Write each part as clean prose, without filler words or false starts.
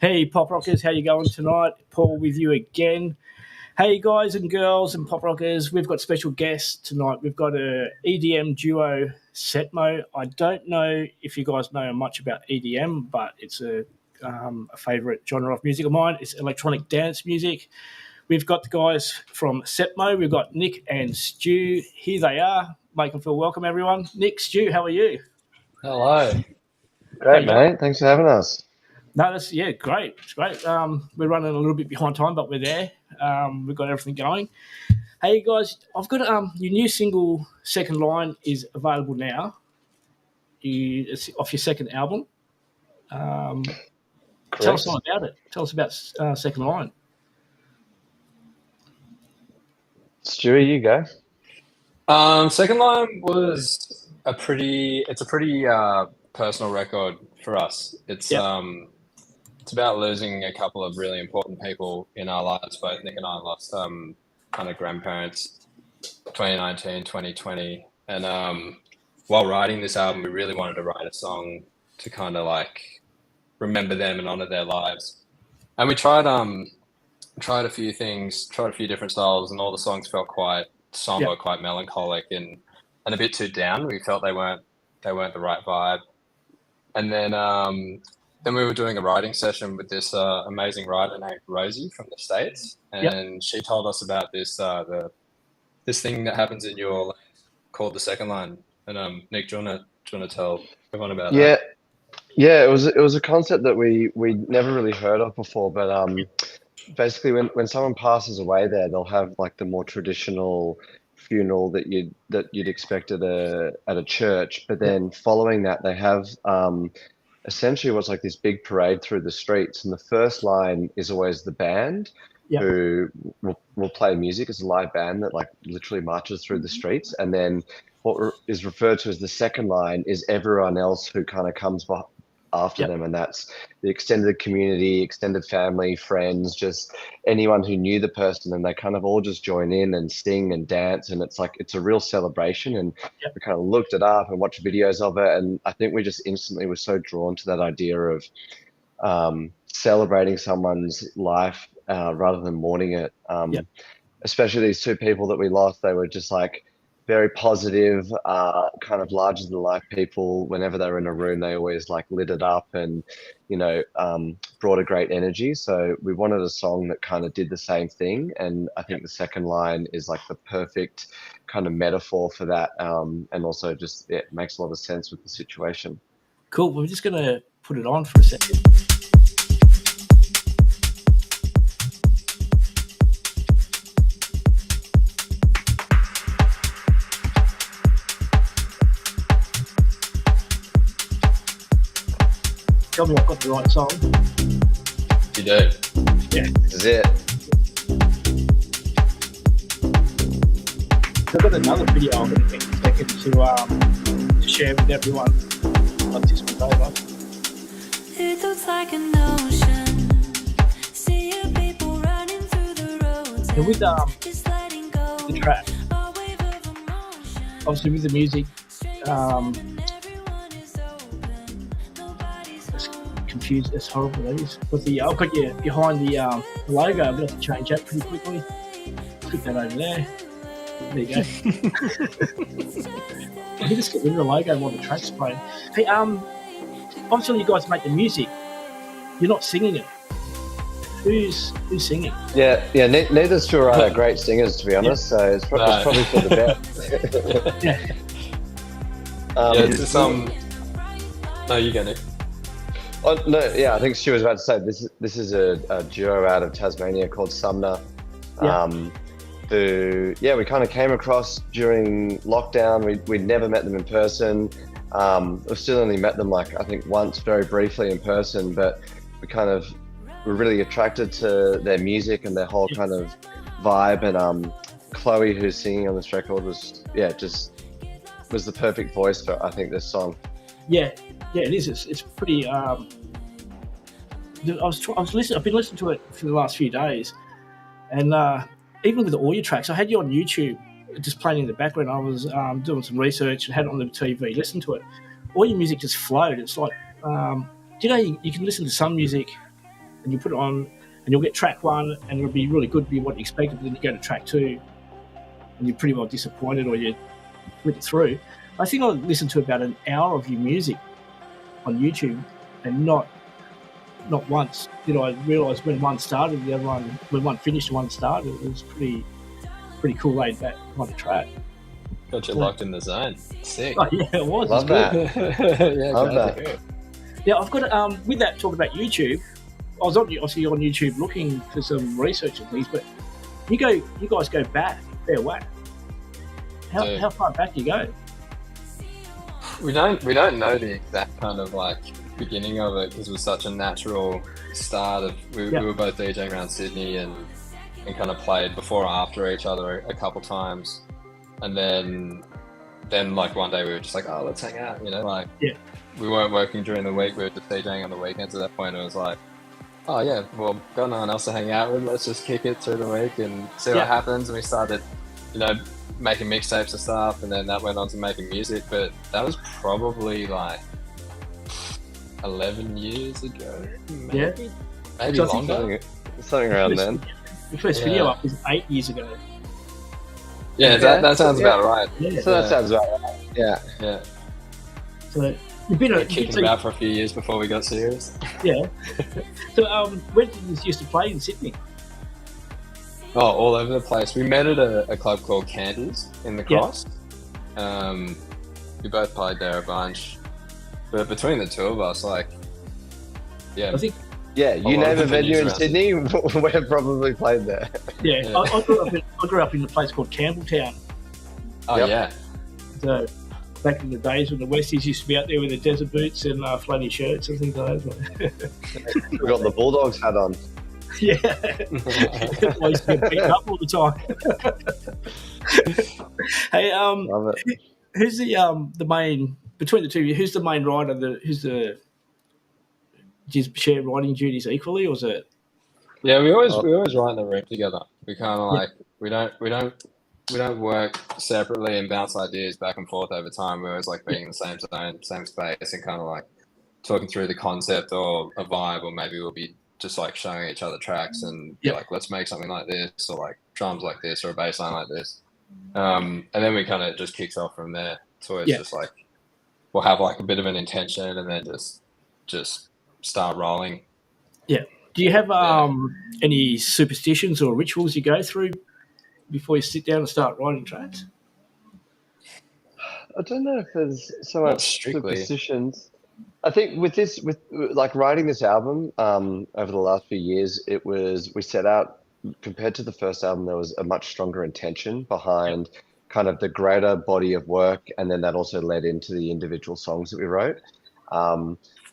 Hey, Pop Rockers, how you going tonight? Paul with you again. Hey, guys and girls and Pop Rockers, we've got special guests tonight. We've got a EDM duo, Setmo. I don't know if you guys know much about EDM, but it's a favourite genre of music of mine. It's electronic dance music. We've got the guys from Setmo. We've got Nick and Stu. Here they are. Make them feel welcome, everyone. Nick, Stu, how are you? Hello. Great, mate. Thanks for having us. No, that's great. It's great. We're running a little bit behind time, but we're there. We've got everything going. Hey guys, I've got your new single "Second Line" is available now. It's off your second album. Tell us all about it. Tell us about "Second Line." Stewie, you go. Second Line was a pretty personal record for us. It's about losing a couple of really important people in our lives. Both Nick and I lost kind of grandparents 2019, 2020. And while writing this album, we really wanted to write a song to kind of like remember them and honor their lives. And we tried a few things, tried a few different styles, and all the songs felt quite somber, quite melancholic and a bit too down. We felt they weren't the right vibe. And then we were doing a writing session with this amazing writer named Rosie from the States, and she told us about this this thing that happens in your life called the second line. And Nick, do you want to tell everyone about that? Yeah, it was a concept that we never really heard of before, but basically when someone passes away there, they'll have like the more traditional funeral that you'd expect at a church, but then following that they have essentially what's like this big parade through the streets, and the first line is always the band who will play music. It's a live band that like literally marches through the streets, and then what is referred to as the second line is everyone else who kind of comes after them, and that's the extended community, extended family, friends, just anyone who knew the person, and they kind of all just join in and sing and dance, and it's a real celebration. And we kind of looked it up and watched videos of it, and I think we just instantly were so drawn to that idea of celebrating someone's life rather than mourning it. Especially these two people that we lost, they were just like very positive, kind of larger than life people. Whenever they were in a room, they always like lit it up and, brought a great energy. So we wanted a song that kind of did the same thing. And I think the second line is like the perfect kind of metaphor for that. And also just, it makes a lot of sense with the situation. Cool. We're just going to put it on for a second. Tell me I've got the right song. You do. Yeah, this is it. I've got another video I'm going to take a second to share with everyone once this one's over. It looks like an ocean. See you people running through the roads. And with the track, obviously with the music, confused. It's horrible. That is. But I've got you behind the logo. I'm going to have to change that pretty quickly. Put that over there. There you go. You just get rid of the logo while the track's playing. Hey, obviously you guys make the music. You're not singing it. Who's singing? Yeah. Neither's two are great singers, to be honest. So it's probably for the best. It's just No, you get it. Oh, no, I think Stu was about to say this is a duo out of Tasmania called Sumner. We kind of came across during lockdown. We'd never met them in person. We've still only met them like I think once very briefly in person, but we kind of were really attracted to their music and their whole kind of vibe. And Chloe, who's singing on this record, was the perfect voice for I think this song. Yeah, it is. It's pretty. I've been listening to it for the last few days, and even with the audio tracks, I had you on YouTube just playing in the background. I was doing some research and had it on the TV, listened to it. All your music just flowed. It's like, you can listen to some music and you put it on, and you'll get track 1, and it'll be really good, be what you expected. But then you go to track 2, and you're pretty well disappointed, or you flick it through. I think I listened to about an hour of your music on YouTube, and not once did I realise when one started, the other one, when one finished, one started. It was pretty cool, laid back on the track. Got you locked in the zone. Sick. Oh yeah, it was. Love It's that. good. Yeah, Love glad to that. hear it. Yeah, I've got with that, talking about YouTube. I was obviously on YouTube looking for some research on these, but you guys go back fair whack. Dude. How far back you go? We don't know the exact kind of like beginning of it, because it was such a natural start of we were both DJing around Sydney and kind of played before or after each other a couple times, and then like one day we were just like, oh, let's hang out, like we weren't working during the week, we were just DJing on the weekends at that point. It was like, oh yeah, well, got no one else to hang out with, let's just kick it through the week and see what happens. And we started making mixtapes and stuff, and then that went on to making music. But that was probably like 11 years ago, maybe So longer. Something around then. The first video up was 8 years ago. Yeah, that sounds about right. Yeah. So that sounds about right. Yeah. So you've been Kicking about for a few years before we got serious. Yeah. So where did you used to play in Sydney? Oh, all over the place. We met at a club called Candace in the Cross. We both played there a bunch. But between the two of us, like, I think. Yeah, you lot name of a venue in venues Sydney, we've probably played there. Yeah. I grew up in a place called Campbelltown. Oh, Yep. yeah. So back in the days when the Westies used to be out there with their desert boots and floaty shirts and things like that. We got the Bulldogs hat on. Yeah. I used to get beaten up all the time. Hey, Love it. who's the main, between the two of you, who's the main rider? Do you share riding duties equally, or is it? Yeah, we always ride in the room together. We kind of like we don't work separately and bounce ideas back and forth over time. We always like being in the same zone, same space, and kind of like talking through the concept or a vibe, or maybe we'll be just like showing each other tracks and be like, let's make something like this, or like drums like this, or a bass line like this. And then we kind of just kicks off from there. So it's just like we'll have like a bit of an intention and then just start rolling. Yeah. Do you have any superstitions or rituals you go through before you sit down and start writing tracks? I don't know if there's so much strictly. superstitions. I think with like writing this album over the last few years, we set out, compared to the first album, there was a much stronger intention behind kind of the greater body of work, and then that also led into the individual songs that we wrote.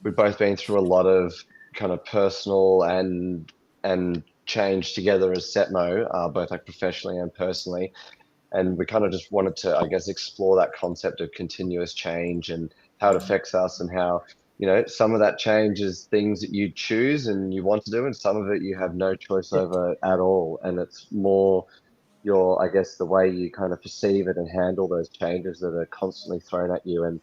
We've both been through a lot of kind of personal and change together as Setmo, both like professionally and personally, and we kind of just wanted to, I guess, explore that concept of continuous change and how it affects us, and how, some of that change is things that you choose and you want to do, and some of it you have no choice over at all, and it's more I guess, the way you kind of perceive it and handle those changes that are constantly thrown at you. And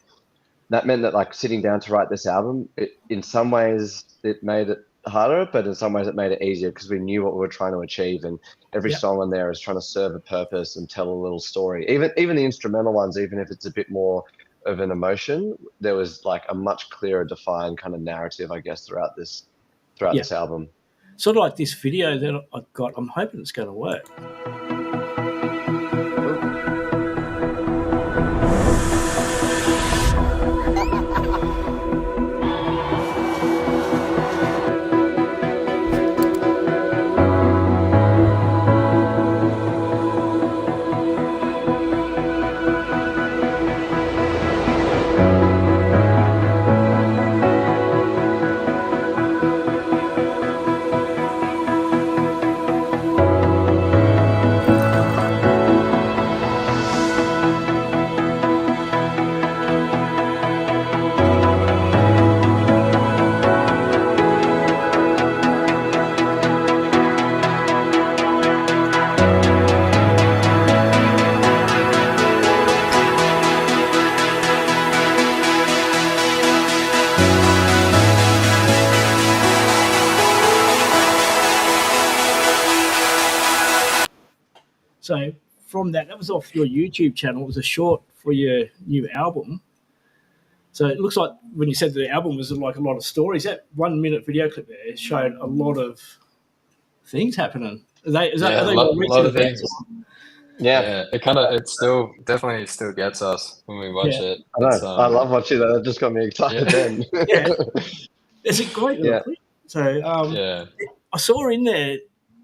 that meant that, like, sitting down to write this album, in some ways it made it harder, but in some ways it made it easier, because we knew what we were trying to achieve, and every song on there is trying to serve a purpose and tell a little story. Even the instrumental ones, even if it's a bit more of an emotion, there was like a much clearer defined kind of narrative, I guess, throughout this album. Sort of like this video that I've got. I'm hoping it's going to work. So from that was off your YouTube channel. It was a short for your new album. So it looks like when you said the album was like a lot of stories, that 1 minute video clip there showed a lot of things happening. Are they a more lot recent of events? things. Yeah, It still definitely still gets us when we watch it. I know. It's, I love watching that. That just got me excited then. Yeah. It's a great little Yeah. clip. So I saw in there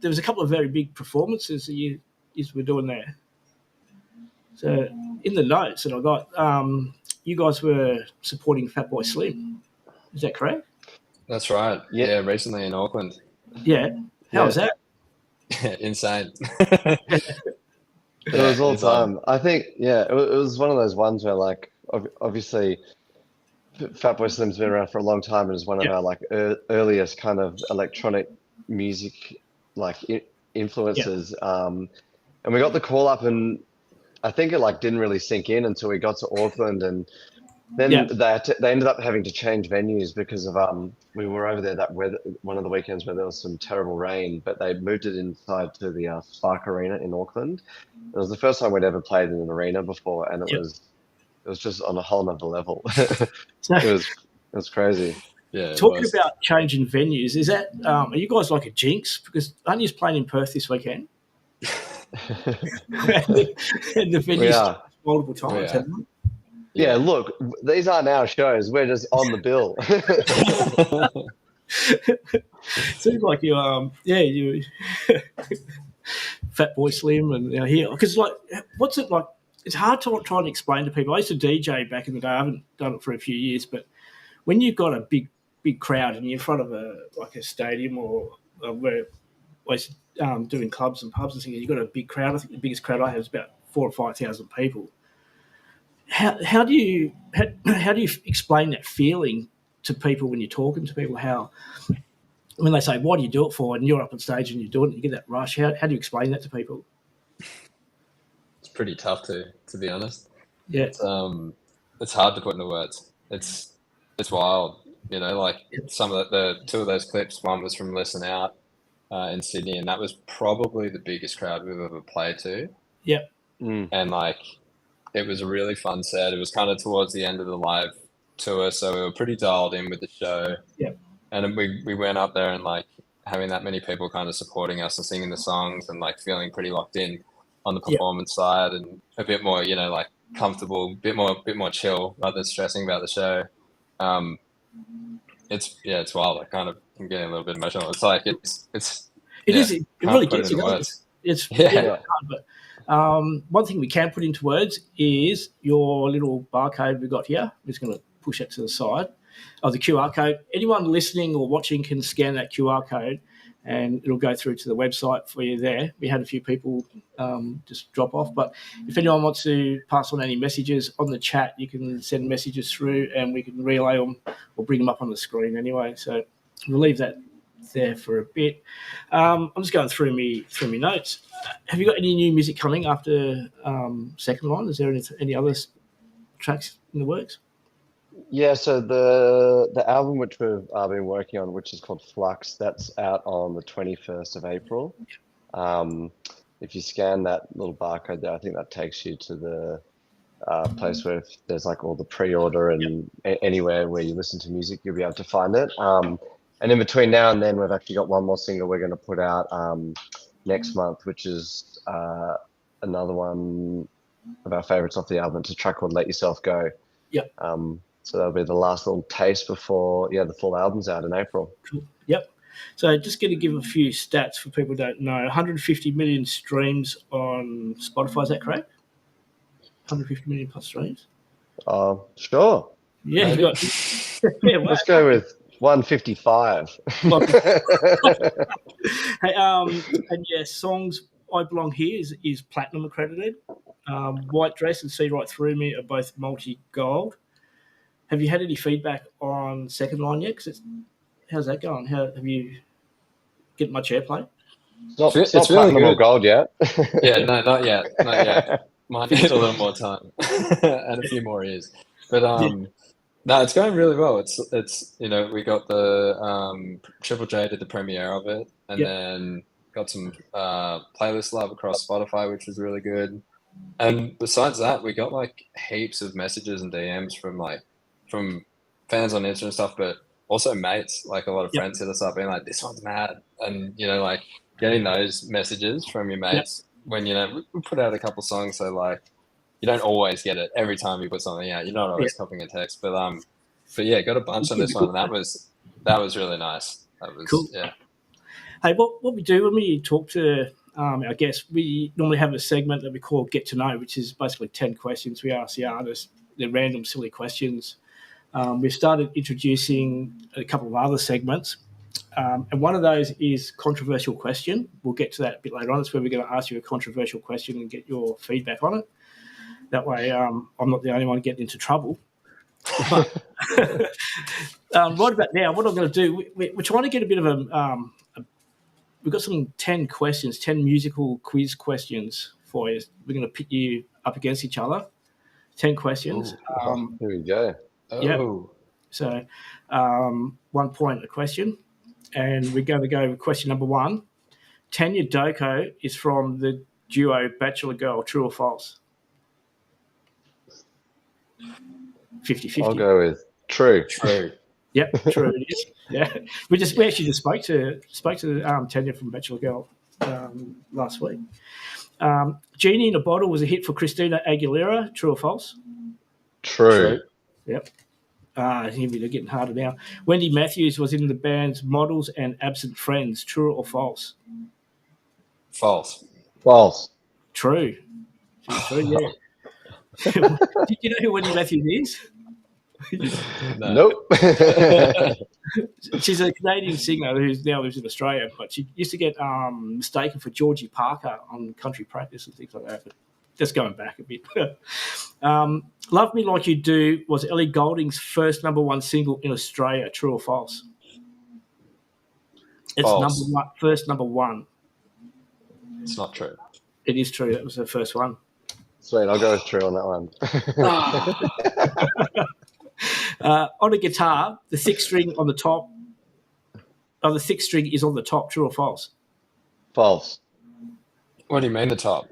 was a couple of very big performances that you were doing there. So in the notes that I got, you guys were supporting Fatboy Slim. Is that correct? That's right. Yeah. Yeah, recently in Auckland. Yeah. How was that? Insane. It was all it's, time. I think, it was one of those ones where, like, obviously, Fatboy Slim's been around for a long time and is one of our like earliest kind of electronic music like influences. And we got the call up, and I think it like didn't really sink in until we got to Auckland, and then they ended up having to change venues because of we were over there that weather one of the weekends where there was some terrible rain, but they moved it inside to the Spark Arena in Auckland. It was the first time we'd ever played in an arena before, and it was just on a whole nother level. So, it was crazy. Yeah. talking about changing venues, is that are you guys like a jinx? Because aren't you playing in Perth this weekend? and the venue's multiple times, haven't they? Yeah, look, these aren't our shows. We're just on the bill. Seems like you Fatboy Slim and here because like what's it like? It's hard to try and explain to people. I used to DJ back in the day. I haven't done it for a few years, but when you've got a big crowd and you're in front of a stadium or where I was doing clubs and pubs and things, you've got a big crowd. I think the biggest crowd I have is about 4,000 or 5,000 people. How do you explain that feeling to people when you're talking to people? How when they say, "Why do you do it for?" and you're up on stage and you do it, and you get that rush. How do you explain that to people? It's pretty tough to be honest. Yeah, it's hard to put into words. It's wild, you know. Like some of the two of those clips. One was from Listen Out in Sydney, and that was probably the biggest crowd we've ever played to. Yeah, and like. It was a really fun set. It was kind of towards the end of the live tour, so we were pretty dialed in with the show. Yeah. And we went up there and like having that many people kind of supporting us and singing the songs and like feeling pretty locked in on the performance side and a bit more, you know, like comfortable, bit more chill rather than stressing about the show. It's wild. I kind of am getting a little bit emotional. It's like it really gets you. It's hard, but one thing we can put into words is your little barcode we got here. I'm just going to push it to the side of the QR code. Anyone listening or watching can scan that QR code and it'll go through to the website for you there. We had a few people just drop off, but if anyone wants to pass on any messages on the chat, you can send messages through and we can relay them or bring them up on the screen anyway. So we'll leave that there for a bit. I'm just going through me notes. Have you got any new music coming after Second Line? Is there any other tracks in the works? Yeah, so the album which we've been working on, which is called Flux, that's out on the 21st of April. If you scan that little barcode there, I think that takes you to the place where there's like all the pre-order and anywhere where you listen to music, you'll be able to find it. And in between now and then, we've actually got one more single we're going to put out next month, which is another one of our favorites off the album. It's a track called Let Yourself Go. Yep. So that'll be the last little taste before, the full album's out in April. Cool. Yep. So just going to give a few stats for people who don't know. 150 million streams on Spotify, is that correct? 150 million plus streams? Sure. Yeah. You got, Let's go with 155. Hey, and yeah, songs I Belong Here is platinum accredited. White Dress and See Right Through Me are both multi-gold. Have you had any feedback on Second Line yet? How's that going? Have you get much airplay? It's it's not really platinum or good. gold yet. Yeah, no, not yet. Might need a little more time and a few more years. But no, it's going really well. It's we got the Triple J did the premiere of it, and then got some playlist love across Spotify, which was really good. And besides that, we got like heaps of messages and DMs from fans on Insta and stuff, but also mates. Like a lot of friends hit us up being like, "This one's mad," and like getting those messages from your mates when we put out a couple songs, so like you don't always get it every time you put something out. You're not always copying a text, but yeah, got a bunch on this one, and that was really nice. That was cool. Yeah. Hey, what we do when we talk to our guests, we normally have a segment that we call Get to Know, which is basically 10 questions. We ask the artists the random silly questions. We've started introducing a couple of other segments, and one of those is controversial question. We'll get to that a bit later on. It's where we're going to ask you a controversial question and get your feedback on it. That way I'm not the only one getting into trouble. But right about now, what I'm going to do, we're trying to get a bit of we've got some 10 questions, 10 musical quiz questions for you. We're going to pit you up against each other. 10 questions. Here we go. Oh. So 1 point a question. And we're going to go with question number 1. Tanya Doko is from the duo Bachelor Girl, true or false? 50-50. I'll go with true. Yep, true it is. Yeah, we actually just spoke to Tanya from Bachelor Girl last week. Genie in a Bottle was a hit for Christina Aguilera. True or false? True. Yep. Here we are getting harder now. Wendy Matthews was in the band's Models and Absent Friends. True or false? False. True. True. Yeah. Did you know who Wendy Matthews is? Nope. She's a Canadian singer who now lives in Australia, but she used to get mistaken for Georgie Parker on Country Practice and things like that. But just going back a bit. Love Me Like You Do was Ellie Goulding's first #1 single in Australia. True or false? It's false. First #1. It's not true. It is true. That was her first one. Sweet, I'll go with true on that one. On a guitar, the sixth string on the top. The sixth string is on the top. True or false? False. What do you mean the top?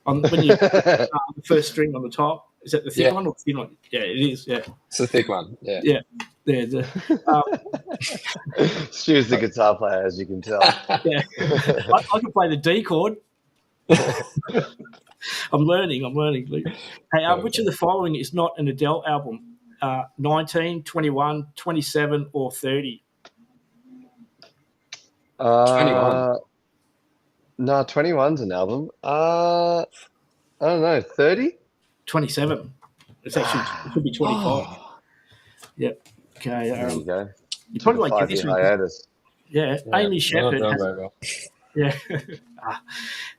When you the first string on the top, is that the thick one or the thin one? Yeah, it is. Yeah, it's the thick one. Yeah. Yeah. Stu's the guitar player, as you can tell. Yeah, I can play the D chord. I'm learning, Luke. Hey, which of the following is not an Adele album? 19, 21, 27, or 30? 21. No, 21's an album. I don't know, 30? 27. It could be 25. Yep. Okay. There you go. You probably won't get this one. Hiatus. Yeah. Amy Shepherd. Yeah.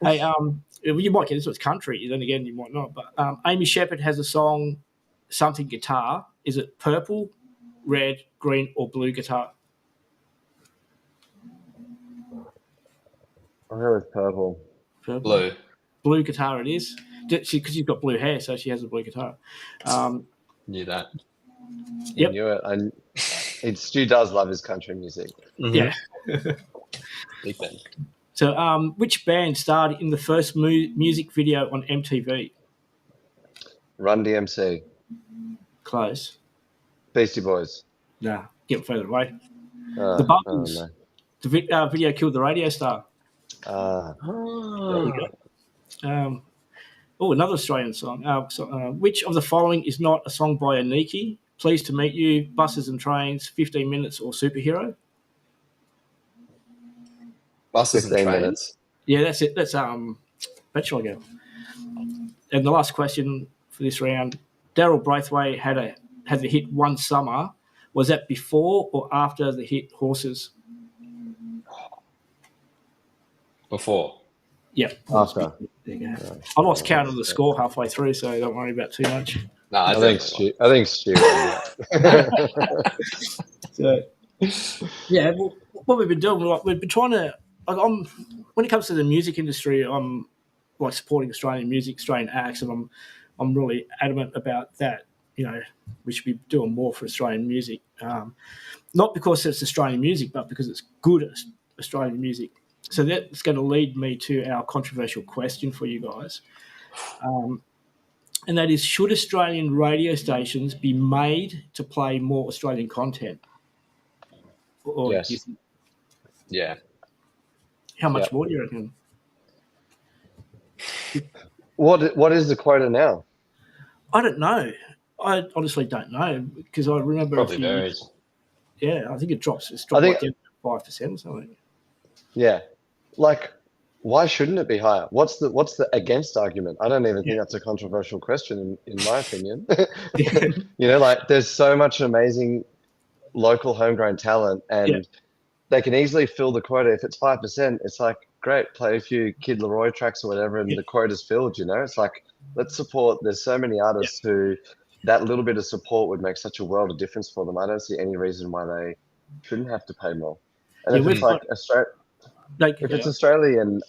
Hey, you might get this one's country. Then again, you might not. But Amy Shepherd has a song, Something Guitar. Is it purple, red, green, or blue guitar? I'll go with purple. Blue guitar it is. Because she's got blue hair, so she has a blue guitar. Knew that. Yep. I knew it. Stu does love his country music. Mm-hmm. Yeah. Big fan. So, which band starred in the first music video on MTV? Run DMC. Close. Beastie Boys. Nah, get further away. The Buggles. No. The video killed the radio star. Ah. Another Australian song. Which of the following is not a song by Aniki? Pleased to Meet You, Buses and Trains, 15 Minutes, or Superhero? Buses and Trains. Minutes. Yeah, that's it. That's Bachelor Girl. And the last question for this round: Daryl Braithwaite had the hit One Summer. Was that before or after the hit Horses? Before. Yep. After. There you go. I lost count of the score halfway through, so don't worry about too much. No, I think Stu. So, yeah, well, what we've been doing, we've been trying to. When it comes to the music industry, I'm like supporting Australian music, Australian acts, and I'm really adamant about that. We should be doing more for Australian music, not because it's Australian music, but because it's good Australian music. So that's going to lead me to our controversial question for you guys. And that is, should Australian radio stations be made to play more Australian content? Or Yes. do you think, Yeah. how much Yeah. more do you reckon? What is the quota now? I don't know. I honestly don't know because I remember Probably a few varies. years. Yeah, I think it drops. It's dropped think- like 5% or something. Yeah, like why shouldn't it be higher? What's the against argument? I don't even think that's a controversial question in my opinion. Like there's so much amazing local homegrown talent, and they can easily fill the quota. If it's 5%, it's like great, play a few Kid Leroy tracks or whatever, and the quota's filled. It's like let's support. There's so many artists who that little bit of support would make such a world of difference for them. I don't see any reason why they shouldn't have to pay more. And if it's like it's Australian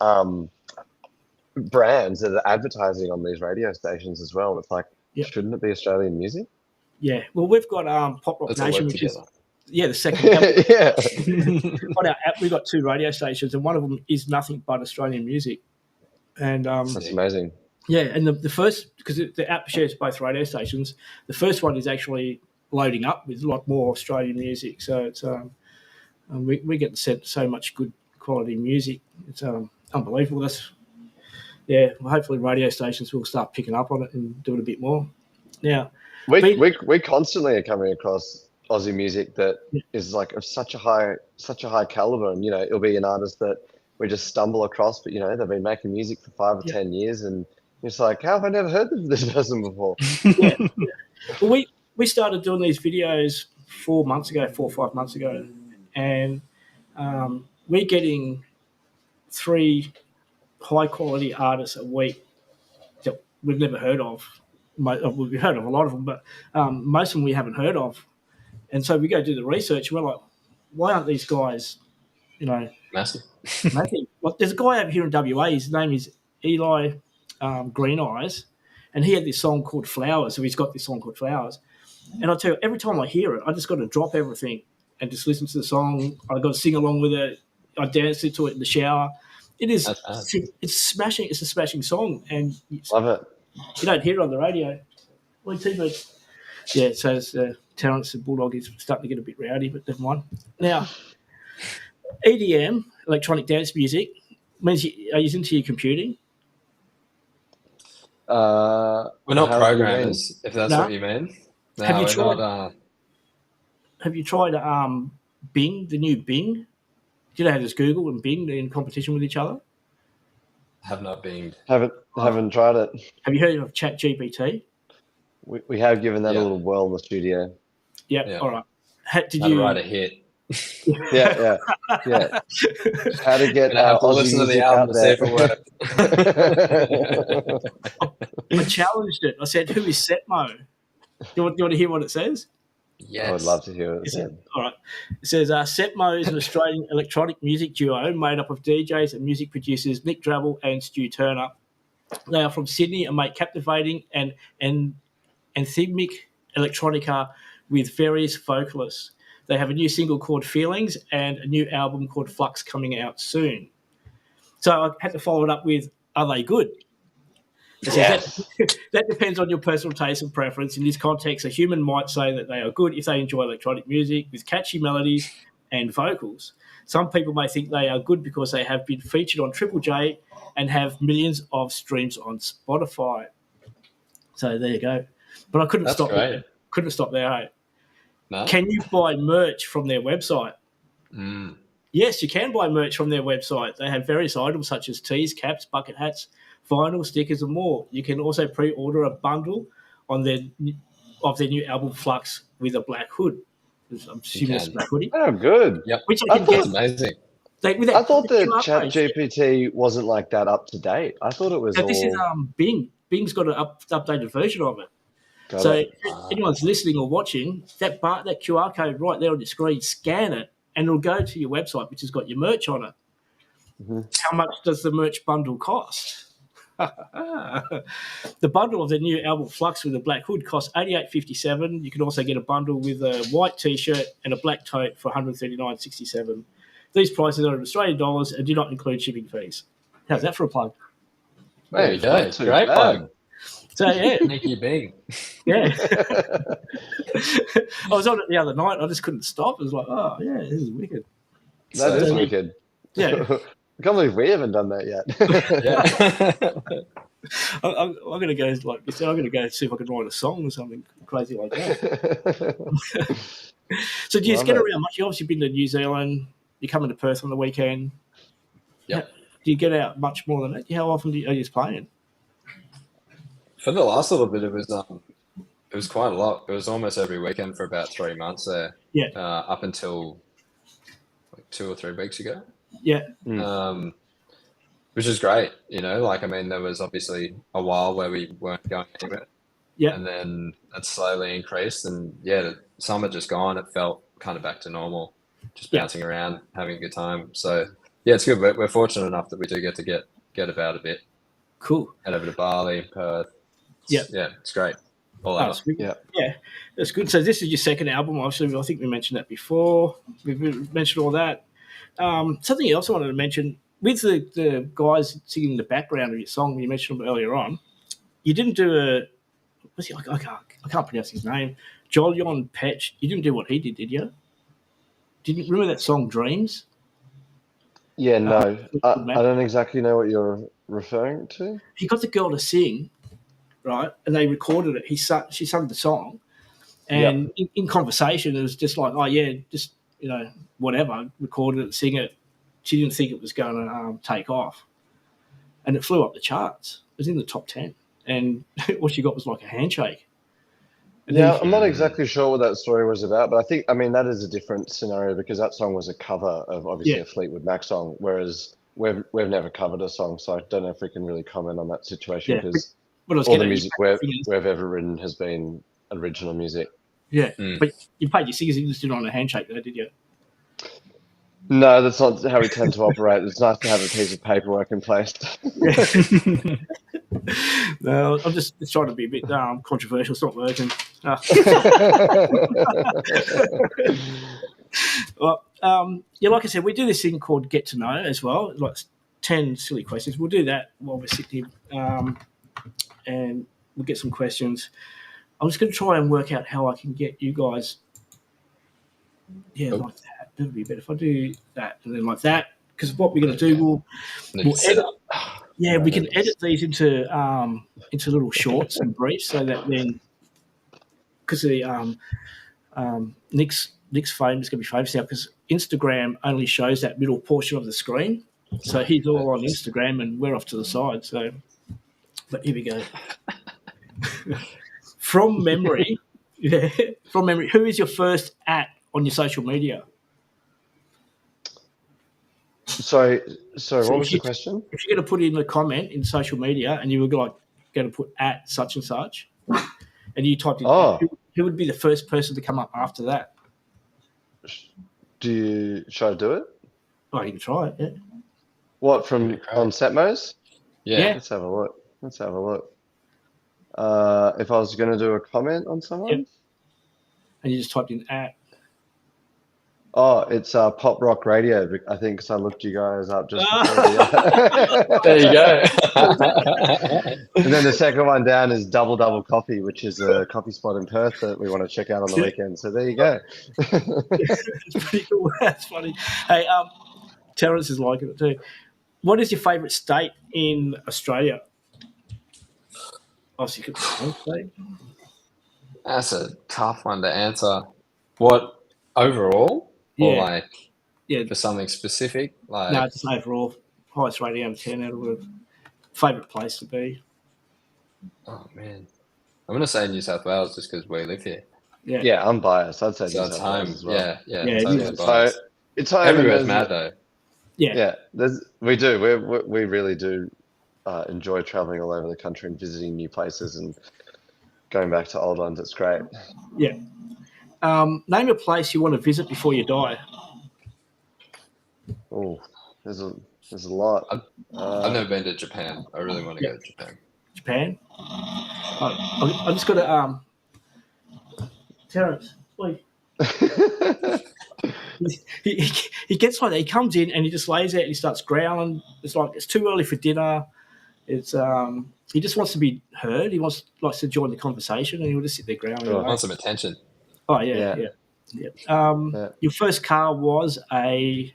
brands that are advertising on these radio stations as well, it's like shouldn't it be Australian music? Yeah, well, we've got Pop Rock Let's all Nation, work which is together. the second. On our app, we've got 2 radio stations, and one of them is nothing but Australian music. And That's amazing. yeah, and the first, because the app shares both radio stations, the first one is actually loading up with a lot more Australian music. So it's we get sent so much good quality music. It's unbelievable. Well, hopefully radio stations will start picking up on it and do it a bit more. Now, we constantly are coming across Aussie music that is like of such a high caliber, and it'll be an artist that we just stumble across, but they've been making music for 5 or 10 years, and it's like, how have I never heard of this person before? Well, we started doing these videos 4 or 5 months ago, and we're getting 3 high quality artists a week that we've never heard of. We've heard of a lot of them, but most of them we haven't heard of. And so we go do the research, and we're like, why aren't these guys, Massive. making? Well, there's a guy over here in WA, his name is Eli Green Eyes, and he had this song called Flowers, so he's got this song called Flowers. And I tell you, every time I hear it, I just got to drop everything and just listen to the song. I got to sing along with it. I dance to it in the shower. It's smashing. It's a smashing song, and Love it. You don't hear it on the radio. Well, TV. Yeah, so Terrence the Bulldog is starting to get a bit rowdy, but never mind. Now, EDM, electronic dance music, means are you into your computing? We're not programmers, if that's what you mean. No, Have you tried Bing, the new Bing? Do you know how there's Google and Bing in competition with each other? Have not binged. Haven't tried it. Have you heard of ChatGPT? We have given that a little whirl in the studio. Yep. All right. Did you write a hit? Yeah. How to get I'll listen to the album to see if it works. I challenged it. I said, "Who is Setmo?" Do you want to hear what it says? Yes. I would love to hear what it said. All right. It says, Setmo is an Australian electronic music duo made up of DJs and music producers Nick Drabble and Stu Turner. They are from Sydney and make captivating and anthemic electronica with various vocalists. They have a new single called Feelings and a new album called Flux coming out soon. So I had to follow it up with, are they good? Yes. That depends on your personal taste and preference. In this context, a human might say that they are good if they enjoy electronic music with catchy melodies and vocals. Some people may think they are good because they have been featured on Triple J and have millions of streams on Spotify. So there you go. But I couldn't stop there. Couldn't stop there, hey? No? Can you buy merch from their website? Mm. Yes, you can buy merch from their website. They have various items such as tees, caps, bucket hats, vinyl, stickers, and more. You can also pre-order a bundle of their new album Flux with a black hood. I'm assuming it's a black hoodie. Oh, good. Yep. Which I thought amazing. I thought the ChatGPT wasn't like that up to date. I thought it was. So this is Bing. Bing's got an updated version of it. If anyone's listening or watching, that QR code right there on your screen, scan it, and it'll go to your website, which has got your merch on it. Mm-hmm. How much does the merch bundle cost? The bundle of the new album Flux with a black hood costs $88.57. You can also get a bundle with a white T-shirt and a black tote for $139.67. These prices are in Australian dollars and do not include shipping fees. How's that for a plug? There you go. Not too Great bad. plug. So, yeah. Nicky Bing. Yeah. I was on it the other night. I just couldn't stop. I was like, oh, yeah, this is wicked. That is So- wicked. Yeah. I can't believe we haven't done that yet. Yeah. I'm going to go, like you said, I'm going to go see if I can write a song or something crazy like that. So do you just get Love it. around much? You've obviously been to New Zealand. You come into Perth on the weekend. Yep. Do you get out much more than that? How often are you just playing? For the last little bit, it was quite a lot. It was almost every weekend for about 3 months there. Yeah. Up until like 2 or 3 weeks ago. Yeah. Which is great, you know. Like, I mean, there was obviously a while where we weren't going anywhere. Yeah. And then that slowly increased, and the summer just gone. It felt kind of back to normal, just Yeah. bouncing around, having a good time. So yeah, it's good. We're fortunate enough that we do get to get about a bit. Cool. Head over to Bali, Perth. Yeah. Yeah, it's great. All Oh, out. that's good. Yeah. Yeah, that's good. So this is your second album. Obviously, I think we mentioned that before. We've mentioned all that. Something else I wanted to mention with the guys singing the background of your song. You mentioned them earlier on. You didn't do a. What's he? I can't pronounce his name. Jolyon Petch. You didn't do what he did you? Didn't remember that song Dreams? Yeah, no. I Good man. don't exactly know what you're referring to. He got the girl to sing, right? And they recorded it. She sung the song, and in conversation, it was just like, oh yeah, just whatever. Recorded it, sing it. She didn't think it was going to take off, and it flew up the charts. It was in the top 10, and what she got was like a handshake. And Yeah, then- I'm not exactly sure what that story was about, but I mean, that is a different scenario because that song was a cover of obviously a Fleetwood Mac song, whereas we've never covered a song, so I don't know if we can really comment on that situation Yeah. because What I was all the getting at, music you paid your singers. we've ever written has been original music. Yeah, Mm. but you paid your singers. You just did it on a handshake, though, did you? No, that's not how we tend to operate. It's nice to have a piece of paperwork in place. No, I'm just trying to be a bit controversial. It's not working. Well, like I said, we do this thing called Get to Know as well, like 10 silly questions. We'll do that while we're sitting here, and we'll get some questions. I'm just going to try and work out how I can get you guys, like that. That would be better if I do that and then like that, because what we're going to do, we'll edit. Yeah, we can edit these into little shorts and briefs, so that then, because the Nick's fame is going to be famous now because Instagram only shows that middle portion of the screen, so he's all on Instagram and we're off to the side. So, but here we go. From memory, who is your first @ on your social media? Sorry, So what was if the you- question? If you're going to put in a comment in social media and you were like going to put @ such and such, and you typed in who would be the first person to come up after that? Should I do it? Oh, you can try it. Yeah. What, from on Setmos? Yeah. Let's have a look. If I was going to do a comment on someone? And you just typed in @ Oh, it's Pop Rock Radio, I think, because I looked you guys up just before. There you go. And then the second one down is Double Coffee, which is a coffee spot in Perth that we want to check out on the weekend. So there you go. It's pretty cool. That's funny. Hey, Terrence is liking it too. What is your favourite state in Australia? Obviously, you could pick one state. That's a tough one to answer. What, overall? Or Yeah. like Yeah. for something specific? Like, No, just overall. Highest rating out of 10 out of a favourite place to be. oh man. I'm going to say New South Wales just because we live here. Yeah. Yeah, I'm biased. I'd say So New it's South Wales home. as well. Yeah. Yeah, Totally it is. biased. So it's home. Everywhere's and mad though. Yeah. Yeah, we do. We really do enjoy traveling all over the country and visiting new places and going back to old ones. It's great. Yeah. Name a place you want to visit before you die. Oh, there's a lot. I've never been to Japan. I really want to go to Japan. Japan. I just got to Terrence, wait. he gets like that. He comes in and he just lays there and he starts growling. It's like it's too early for dinner. It's he just wants to be heard. He likes to join the conversation, and he'll just sit there growling. Sure. away. Want some attention. Oh yeah. Yeah. Your first car was a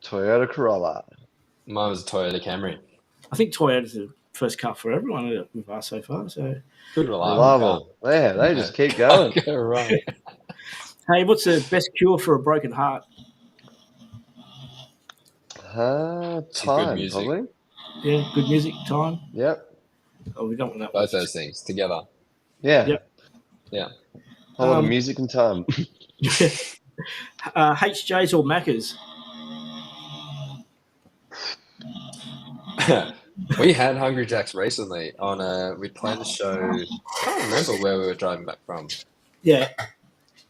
Toyota Corolla. Mine was a Toyota Camry. I think Toyota's the first car for everyone that we've asked so far. So Good reliable. Reliable. Yeah, they just keep going. Okay, right. hey, what's the best cure for a broken heart? Time, music. probably. Yeah, good music, time. Yep. Oh, we don't want that. Both those things together. Yeah. Yep. Yeah. Whole lot of music and time. HJs or Maccas? We had Hungry Jacks recently on we planned a show. I can't remember where we were driving back from. Yeah.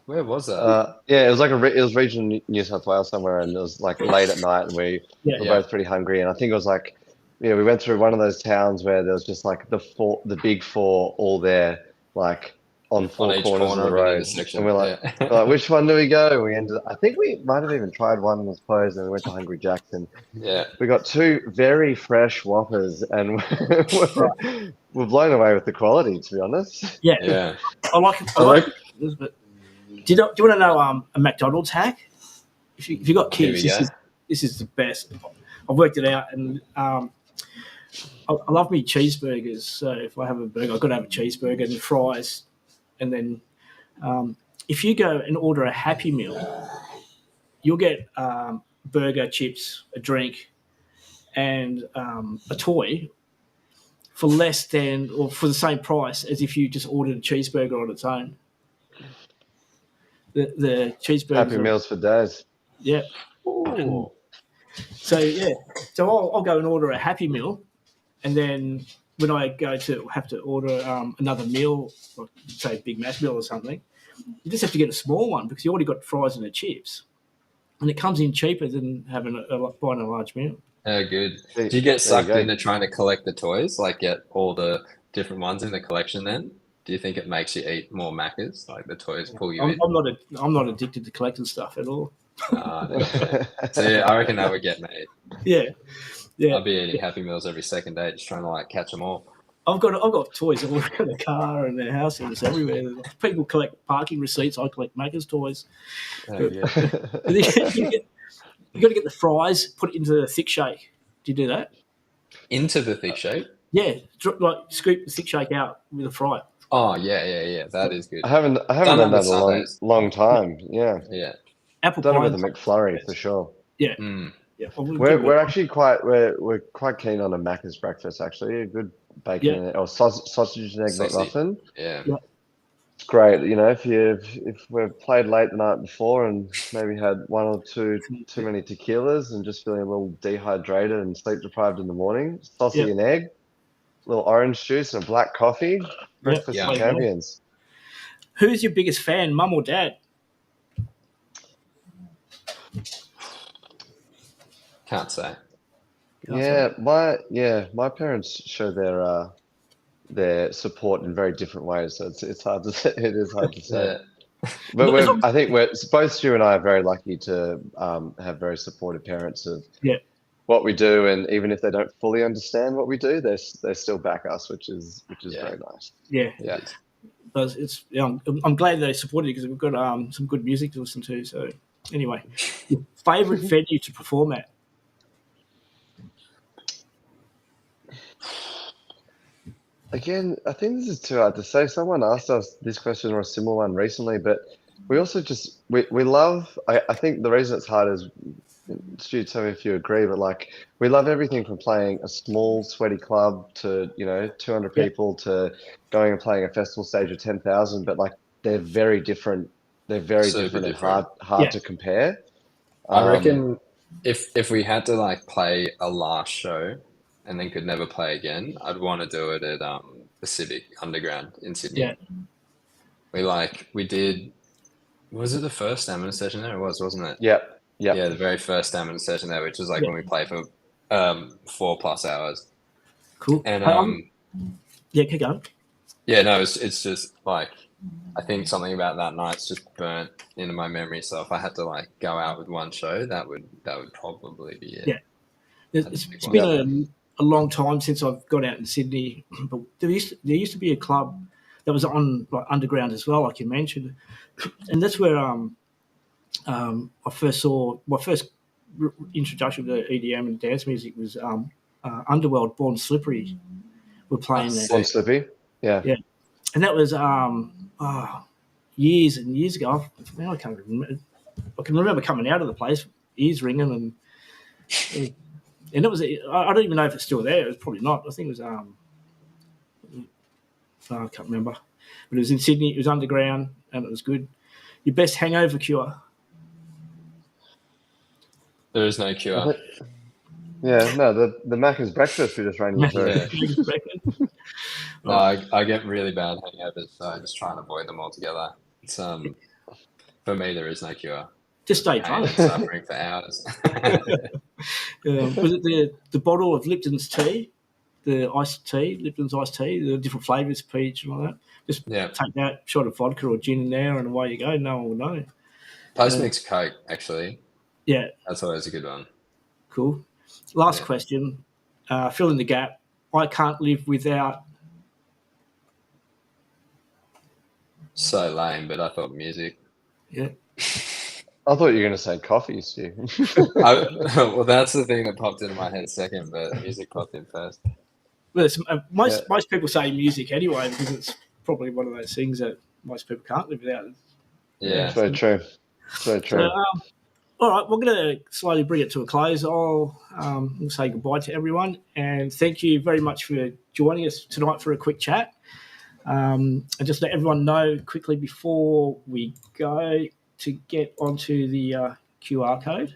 Where was that? Yeah, it was like it was regional New South Wales somewhere, and it was like late at night, and we were both pretty hungry. And I think it was like, we went through one of those towns where there was just like the big four all there, like on four each corners corner of the of an road. intersection, And we're like, yeah. we're like, which one do we go? I think we might have even tried one and was closed, and we went to Hungry Jack's, and Yeah. we got two very fresh Whoppers, and we're blown away with the quality, to be honest. Yeah. Yeah. I like it. But do you want to know a McDonald's hack? If you got kids, Here we go. this is the best. I've worked it out, and I love me cheeseburgers. So if I have a burger, I've got to have a cheeseburger and fries, and then if you go and order a Happy Meal, you'll get burger, chips, a drink, and a toy for less than or for the same price as if you just ordered a cheeseburger on its own. The cheeseburgers. Happy Meals for days. Yeah. Ooh. So I'll go and order a Happy Meal, and then when I go to have to order another meal, like say Big Mac meal or something, you just have to get a small one because you already got fries and the chips, and it comes in cheaper than having buying a large meal. Oh, good. There- Do you get there sucked you go. into trying to collect the toys? Like get all the different ones in the collection then? Do you think it makes you eat more Maccas? Like the toys pull you in? I'm not addicted to collecting stuff at all. No. So yeah, I reckon that would get me. Yeah. I'll be eating Happy Meals every second day, just trying to like catch them all. I've got toys all around the car and the house and it's everywhere. People collect parking receipts. I collect Macca's toys. Oh, But- yeah. You got to get the fries, put it into the thick shake. Do you do that? Into the thick shape? Yeah, like scoop the thick shake out with a fry. Oh yeah. That is good. I haven't Done done that that with in a Sundays. long time. Yeah, Yeah. Apple done pie. it with a McFlurry for sure. Mm. Yeah, We're actually we're quite keen on a Macca's breakfast. Actually, a good bacon Yeah. or sausage and egg Sausage. McMuffin. Yeah. It's great. If we've played late the night before and maybe had one or two too many tequilas and just feeling a little dehydrated and sleep deprived in the morning, sausage Yeah. and egg, a little orange juice and a black coffee. Breakfast Yeah. of champions. Who's your biggest fan, mum or dad? Can't say. My parents show their support in very different ways, so it's hard to say. It is hard to say. Yeah. But I think both Stu and I are very lucky to have very supportive parents of what we do, and even if they don't fully understand what we do, they still back us, which is very nice. Yeah, Yeah. but I'm glad they supported you because we've got some good music to listen to. So anyway, your favourite venue to perform at? Again, I think this is too hard to say. Someone asked us this question or a similar one recently, but we also just we love. I think the reason it's hard is, Stu, tell me if you agree, but like we love everything from playing a small sweaty club to 200 people to going and playing a festival stage of 10,000. But like they're very different. They're very Super different and different. hard to compare. I reckon if we had to like play a last show and then could never play again, I'd want to do it at the Civic Underground in Sydney. Yeah. We did. Was it the first stamina session there? It was, wasn't it? Yep. Yeah, the very first stamina session there, which was like when we played for 4+ hours. Cool. And yeah, keep going. yeah, no, it's just like I think something about that night's just burnt into my memory. So if I had to like go out with one show, that would probably be it. Yeah. That's It's, a big it's one. been a long time since I've gone out in Sydney, but there used to be a club that was on like underground as well, like you mentioned, and that's where I first saw my first introduction to EDM and dance music was Underworld, Born Slippery, were playing there. On Slippy. Yeah. Yeah. And that was years and years ago. Now I can't remember. I can remember coming out of the place, ears ringing, and it was. I don't even know if it's still there. It was probably not. I think it was. I can't remember, but it was in Sydney. It was underground, and it was good. Your best hangover cure? There is no cure. Yeah, no, the Macca's breakfast we just ran you through. Yeah. No, I get really bad hangovers, so I just try and avoid them altogether. It's for me, there is no cure. Just stay Pain drunk. and suffering for hours. Was it the bottle of Lipton's tea, the iced tea, Lipton's iced tea, the different flavours, peach and all that? Just take that shot of vodka or gin in there, and away you go. No one will know. Post-mix Coke, actually. Yeah. That's always a good one. Cool. Last question. Fill in the gap. I can't live without. So lame, but I thought music. Yeah. I thought you were going to say coffee, Stu. Well, that's the thing that popped into my head second, but music popped in first. Well, most people say music anyway, because it's probably one of those things that most people can't live without. Yeah. So true. So true. So, all right, we're going to slowly bring it to a close. I'll say goodbye to everyone, and thank you very much for joining us tonight for a quick chat. And just let everyone know quickly before we go to get onto the QR code.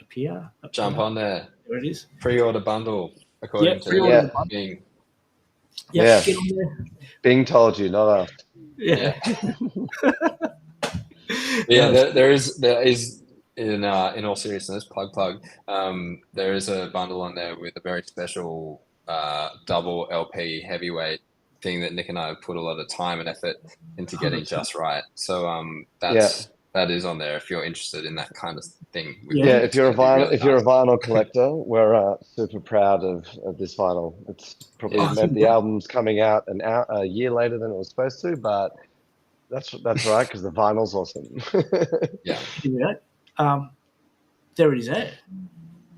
Up here. Jump on there. There it is. Pre-order bundle, according to pre-order the bundle. Bing. Yeah, get on there. Bing told you, not us. Yeah. Yeah, there is in all seriousness, plug. There is a bundle on there with a very special double LP heavyweight thing that Nick and I have put a lot of time and effort into getting just right. So that is on there if you're interested in that kind of thing. Yeah, if you're a vinyl collector, we're super proud of this vinyl. It's probably meant the album's coming out a year later than it was supposed to, but that's right, because the vinyl's awesome. Yeah. There it is.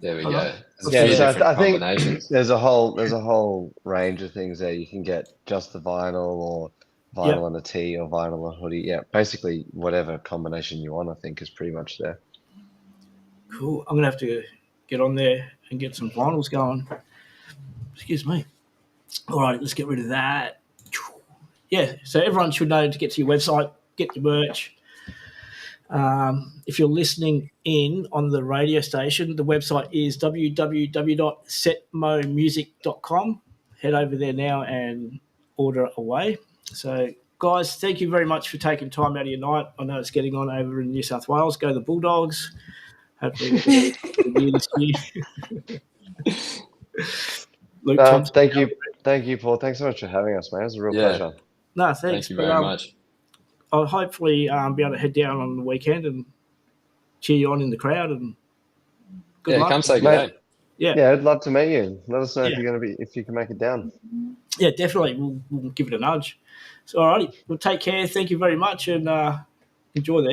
There we go. Yeah, so I think there's a whole range of things there. You can get just the vinyl, or vinyl and a tee, or vinyl and a hoodie. Yeah, basically whatever combination you want, I think, is pretty much there. Cool. I'm gonna have to get on there and get some vinyls going. Excuse me. All right, let's get rid of that. Yeah, so everyone should know to get to your website, get your merch. If you're listening in on the radio station, the website is www.setmomusic.com. Head over there now and order away. So, guys, thank you very much for taking time out of your night. I know it's getting on over in New South Wales. Go the Bulldogs. Hopefully, this year. Luke, thank you, Paul. Thanks so much for having us, man. It was a real pleasure. No, thanks. Thank you very much. I'll hopefully be able to head down on the weekend and cheer you on in the crowd. And good luck. Come say good day. Yeah, I'd love to meet you. Let us know if you can make it down. Yeah, definitely. We'll give it a nudge. So, all righty. Well, take care. Thank you very much, and enjoy the